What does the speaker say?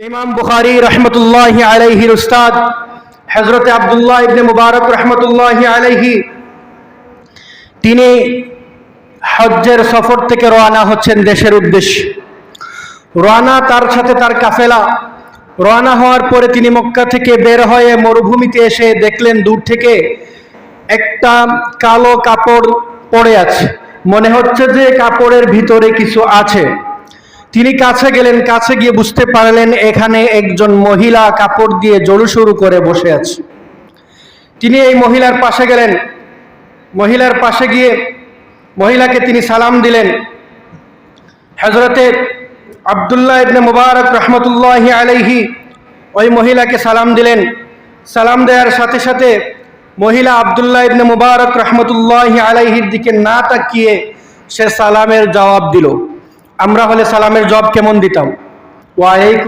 ইমাম বুখারী রহমতুল্লাহি আলাইহির উস্তাদ হযরত আব্দুল্লাহ ইবনে মুবারক রহমতুল্লাহি আলাইহি তিনি হজ্জের সফর থেকে রওনা হচ্ছেন দেশের উদ্দেশ্যে। রওনা তার সাথে তার কাফেলা। রওনা হওয়ার পরে তিনি মক্কা থেকে বের হয়ে মরুভূমিতে এসে দেখলেন দূর থেকে একটা কালো কাপড় পড়ে আছে, মনে হচ্ছে যে কাপড়ের ভিতরে কিছু আছে। তিনি কাছে গেলেন, কাছে গিয়ে বুঝতে পারলেন এখানে একজন মহিলা কাপড় দিয়ে জড়ুসড়ু করে বসে আছে। তিনি এই মহিলার পাশে গেলেন, মহিলার পাশে গিয়ে মহিলাকে তিনি সালাম দিলেন। হযরতে আব্দুল্লাহ ইবনে মুবারক রহমতুল্লাহি আলাইহি ওই মহিলাকে সালাম দিলেন। সালাম দেওয়ার সাথে সাথে মহিলা আব্দুল্লাহ ইবনে মুবারক রহমতুল্লাহি আলাইহির দিকে না তাকিয়ে সে সালামের জবাব দিল। আমরা হলে সালামের জবাব কেমন দিতাম? ওয়ালাইকুম